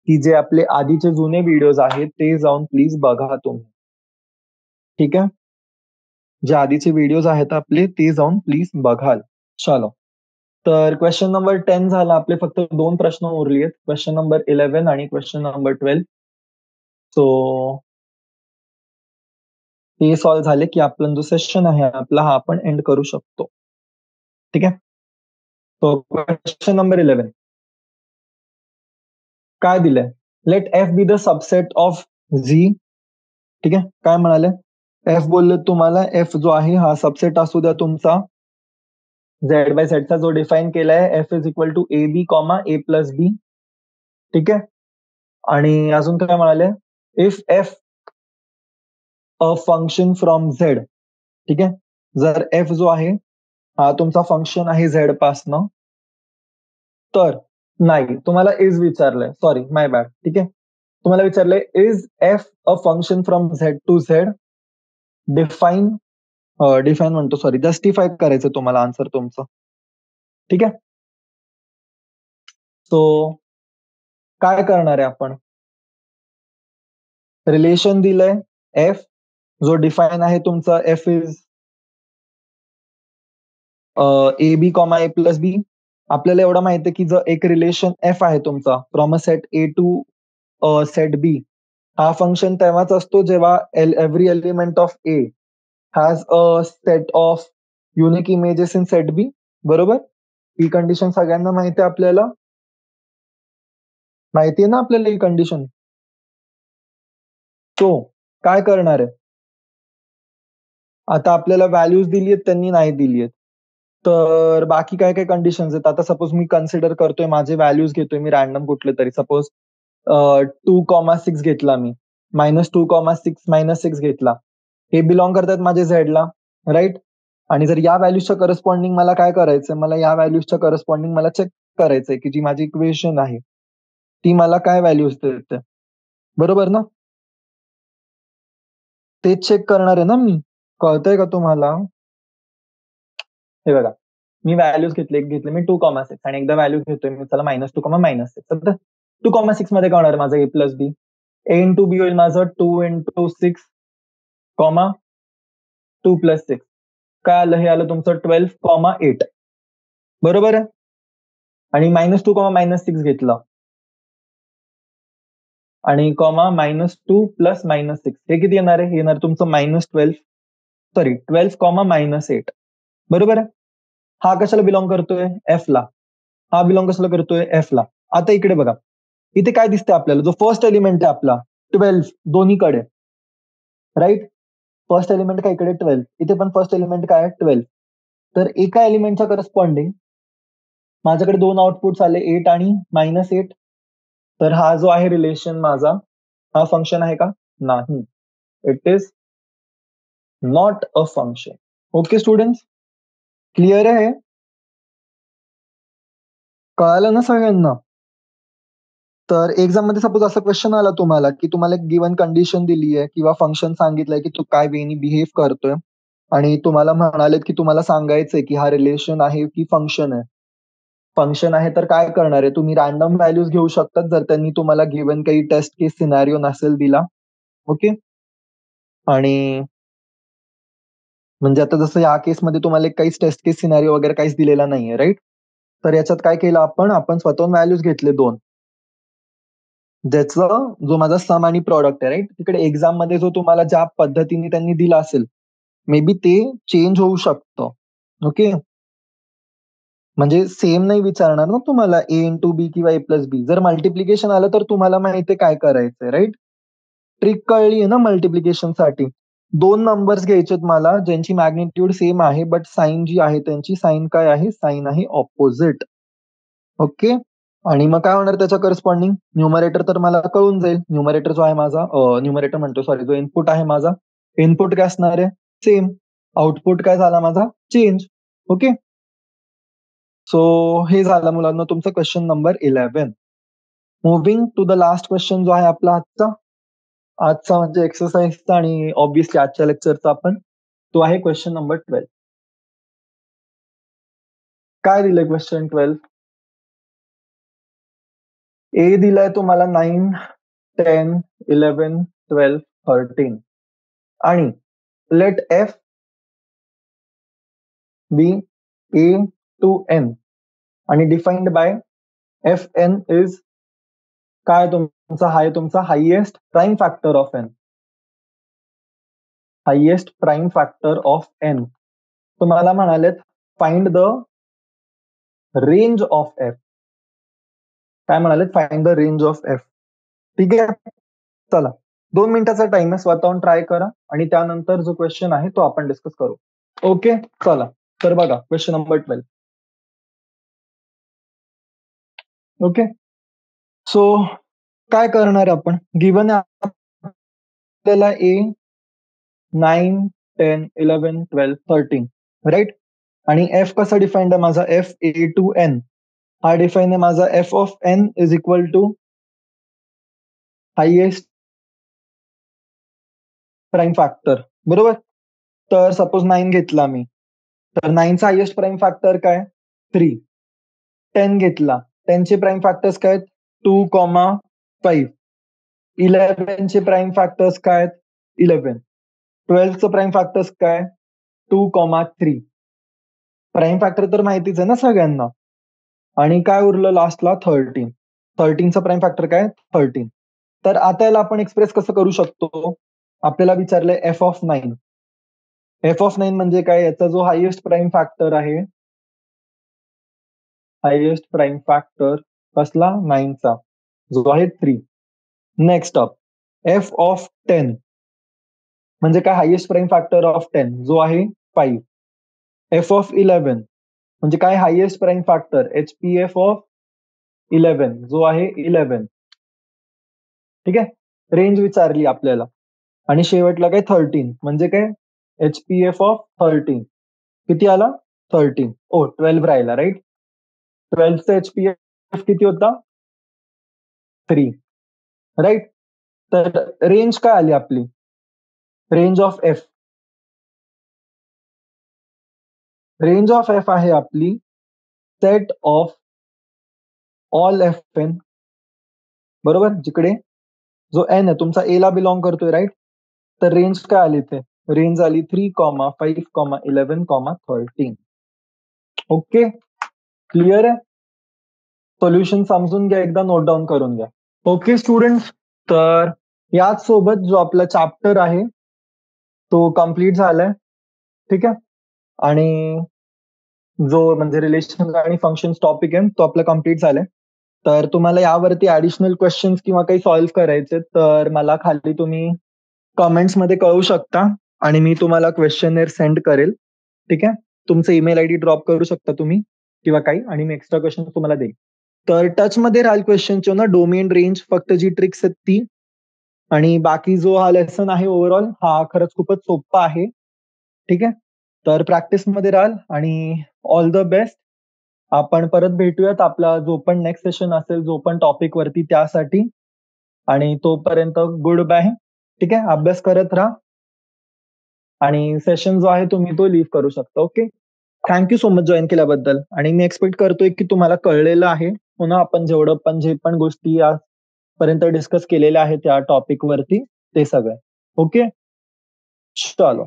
की जे आपले आधीचे जुने व्हिडिओज आहेत ते जाऊन प्लीज बघा तुम्ही. ठीक आहे, जे आधीचे व्हिडिओज आहेत आपले ते जाऊन प्लीज बघाल. चलो, तर क्वेश्चन नंबर 10 झाला. आपले फक्त 2 प्रश्न उरले आहेत, क्वेश्चन नंबर 11 आणि क्वेश्चन नंबर 12. सो हे सॉल्व्ह झाले की आपला जो सेशन आहे आपला हा आपण एंड करू शकतो. ठीक आहे, तो क्वेश्चन नंबर 11 काय दिलंय, let F be the subset of z. ठीक आहे, काय म्हणाले, एफ बोलले तुम्हाला, एफ जो आहे हा सबसेट असू द्या तुमचा झेड बाय झेडचा जो डिफाईन केलाय, F is equal to A B comma A plus B. ठीक आहे, आणि अजून काय म्हणाले, if F a function from Z. ठीक आहे, जर एफ जो आहे हा तुमचा फंक्शन आहे झेड पासनं, तर नाही, तुम्हाला इज विचारलंय, सॉरी माय बॅड. ठीक आहे, तुम्हाला विचारलंय is F a function from Z to Z, define, define म्हणतो सॉरी, जस्टिफाय करायचं तुम्हाला आन्सर तुमचं. ठीक आहे, सो काय करणार आहे आपण, रिलेशन दिलंय एफ जो डिफाईन आहे तुमचा F is A B comma A plus B. आपल्याला एवढं माहिती आहे की जर एक रिलेशन एफ आहे तुमचा from a set A to set B, हा फंक्शन तेव्हाच असतो जेव्हा every element of A has a set of unique images in set B. बरोबर, ही कंडिशन सगळ्यांना माहिती आहे आपल्याला, माहिती आहे ना आपल्याला ही कंडिशन. तो काय करणार आहे, आता आपल्याला व्हॅल्यूज दिली आहेत त्यांनी नाही दिली आहेत, तर बाकी काय काय कंडिशन्स आहेत. आता सपोज मी कन्सिडर करतोय, माझे व्हॅल्यूज घेतोय मी रॅन्डम कुठले तरी, सपोज 2,6 घेतला मी, -2,6 घेतला, हे बिलॉंग करतात माझे झेडला, राईट. आणि जर या व्हॅल्यूजच्या करस्पॉन्डिंग मला काय करायचंय, मला या व्हॅल्यूजच्या करस्पॉन्डिंग मला चेक करायचंय की जी माझी इक्वेशन आहे ती मला काय व्हॅल्यूज देते. बरोबर ना, तेच चेक करणार आहे ना मी. कळतंय का तुम्हाला, हे बघा, मी व्हॅल्यूज घेतले, एक घेतले मी 2,6 आणि एकदा व्हॅल्यू घेतोय मी, चला -2,-6. तर 2,6 मध्ये काय होणार माझं ए प्लस बी, ए इंटू बी होईल माझं 2 × 6, 2 + 6. काय आलं, हे आलं तुमचं 12,8. बरोबर आहे, आणि -2, -6 आणि -2 + -6 हे किती येणार आहे, हे येणार तुमचं -12, सॉरी 12, -8. बरोबर आहे, हा कशाला बिलॉंग करतोय, एफ ला. हा बिलॉंग कशाला करतोय, एफ ला. आता इकडे बघा, इथे काय दिसतंय आपल्याला, जो फर्स्ट एलिमेंट आहे आपला 12 दोन्हीकडे, राईट. फर्स्ट एलिमेंट काय इकडे 12, इथे पण फर्स्ट एलिमेंट काय आहे 12. तर एका एलिमेंटच्या करस्पॉन्डिंग माझ्याकडे 2 आउटपुट्स आले, 8 आणि -8. तर हा जो आहे रिलेशन माझा, हा फंक्शन आहे का, नाही, it is not a function. Okay students, clear आहे, कळालं ना सगळ्यांना. तर एक्झाम मध्ये सपोज असा क्वेश्चन आला तुम्हाला की तुम्हाला एक गिवन कंडिशन दिली आहे किंवा फंक्शन सांगितलंय की तू काय वेनी बिहेव करतोय आणि तुम्हाला म्हणालेत की तुम्हाला सांगायचंय की हा रिलेशन आहे की फंक्शन आहे. फंक्शन आहे तर काय करणार आहे, तुम्ही रॅन्डम व्हॅल्यूज घेऊ शकतात जर त्यांनी तुम्हाला गिवन काही टेस्ट केस सिनारिओ नसेल दिला. ओके. आणि म्हणजे आता जसं या केसमध्ये तुम्हाला काहीच टेस्ट केस सिनारिओ वगैरे काहीच दिलेला नाहीये, राईट? तर याच्यात काय केलं आपण स्वतःहून व्हॅल्यूज घेतले 2. ज्याचं जो माझा सम आणि प्रॉडक्ट आहे, राईट? तिकडे एक्झाम मध्ये जो तुम्हाला ज्या पद्धतीने त्यांनी दिला असेल, मे बी ते चेंज होऊ शकतं. ओके. म्हणजे सेम नाही विचारणार ना तुम्हाला ए इंटू बी किंवा ए प्लस बी. जर मल्टिप्लिकेशन आलं तर तुम्हाला माहिती आहे काय करायचंय, राईट? ट्रिक कळली ना मल्टिप्लिकेशनसाठी. 2 नंबर्स घ्यायचेत मला ज्यांची मॅग्निट्यूड सेम आहे, बट साइन जी आहे त्यांची साइन काय आहे? साइन आहे ऑपोझिट. ओके. आणि मग काय होणार त्याच्या करस्पॉन्डिंग? न्यूमरेटर तर मला कळून जाईल. न्यूमरेटर जो आहे माझा न्यूमरेटर म्हणतो सॉरी, जो इनपुट आहे माझा, इनपुट काय असणार आहे? सेम. आउटपुट काय झाला माझा? चेंज. ओके. सो हे झालं मुलांना तुमचं question number 11. Moving to the last question जो आहे आपला आजचा म्हणजे एक्सरसाइजचा आणि ऑब्व्हियसली आजच्या लेक्चरचा तो आहे क्वेश्चन नंबर 12. काय दिलंय क्वेश्चन 12? ए दिलाय तुम्हाला 9, 10, 11, 12, 13 आणि let F be A to N आणि defined by F N is काय तुमचा highest prime factor of N. Highest prime factor of N. तुम्हाला म्हणालेत find the range of F. काय म्हणाले? Find the range of F. ठीक आहे. चला 2 मिनिटाचा टाइम आहे, स्वतःहून ट्राय करा आणि त्यानंतर जो क्वेश्चन आहे तो आपण डिस्कस करू. ओके. चला तर बघा क्वेश्चन नंबर 12. ओके. सो काय करणार आपण? गिवन आपल्याला ए 9, 10, 11, 12, 13, राईट? आणि एफ कसा डिफाईन्ड आहे माझा? एफ ए टू एन हा डिफाईन आहे माझा F of n is equal to highest prime factor, बरोबर? तर सपोज 9 घेतला मी, तर 9चा हायएस्ट प्राइम फॅक्टर काय? 3. 10 घेतला, 10चे प्राइम फॅक्टर्स काय? 2,5. 11चे प्राइम फॅक्टर्स काय? 11. 12चं प्राइम फॅक्टर्स काय? 2,3. प्राइम फॅक्टर तर माहितीच आहे ना सगळ्यांना. आणि काय उरलं लास्टला? 13. 13चं प्राइम फॅक्टर काय? 13. तर आता याला आपण एक्सप्रेस कसं करू शकतो? आपल्याला विचारलंय एफ ऑफ 9. एफ ऑफ 9 म्हणजे काय? याचा जो हायएस्ट प्राइम फॅक्टर आहे, हायएस्ट प्राइम फॅक्टर कसला? 9चा, जो आहे 3. नेक्स्ट अप एफ ऑफ 10 म्हणजे काय? हायएस्ट प्राइम फॅक्टर ऑफ 10 जो आहे 5. एफ ऑफ 11 म्हणजे काय? Highest prime factor HPF of 11 जो आहे 11. ठीक आहे. रेंज विचारली आपल्याला आणि शेवटला काय? 13 म्हणजे काय? एचपीएफ ऑफ 13 किती आला? 13. 12 राहिला, राईट? 12चा एचपीएफ किती होता? 3, राईट? तर रेंज काय आली आपली? Range of f. Range of f आहे आपली set of all f n, बरोबर? जिकडे जो एन आहे तुमचा ए ला बिलॉंग करतोय, राईट? तर रेंज काय आली ते? रेंज आली 3, 5, 11, 13. ओके. क्लिअर आहे? सोल्युशन समजून घ्या, एकदा नोट डाऊन करून घ्या. ओके स्टुडंट्स, तर याच सोबत जो आपला चॅप्टर आहे तो कम्प्लीट झालाय. ठीक आहे. आणि जो म्हणजे रिलेशन आणि फंक्शन टॉपिक आहे तो आपला कम्प्लीट झालाय. तर तुम्हाला यावरती ऍडिशनल क्वेश्चन्स किंवा काही सॉल्व्ह करायचे तर मला खाली तुम्ही कमेंट्समध्ये कळवू शकता आणि मी तुम्हाला क्वेश्चनेअर सेंड करेल. ठीक आहे. तुमचं ईमेल आयडी ड्रॉप करू शकता तुम्ही किंवा काही आणि मी एक्स्ट्रा क्वेश्चन तुम्हाला देईन. तर टचमध्ये राहाल क्वेश्चनच्या ना, डोमेन रेंज फक्त जी ट्रिक्स आहेत ती. आणि बाकी जो हा लेसन आहे ओव्हरऑल हा खरंच खूपच सोपा आहे. ठीक आहे. तर प्रॅक्टिसमध्ये राहाल आणि ऑल द बेस्ट. आपण परत भेटूयात आपला जो पण नेक्स्ट सेशन असेल, जो पण टॉपिक वरती त्यासाठी. आणि तोपर्यंत गुड बाय. ठीक आहे, अभ्यास करत राहा आणि सेशन जो आहे तुम्ही तो लिव्ह करू शकता. Okay, thank you so much join केल्याबद्दल. आणि मी एक्सपेक्ट करतोय की तुम्हाला कळलेलं आहे. पुन्हा आपण जेवढं पण जे पण गोष्टी आजपर्यंत डिस्कस केलेल्या आहेत त्या टॉपिक वरती ते सगळं. ओके, चलो,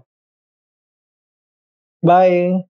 बाय.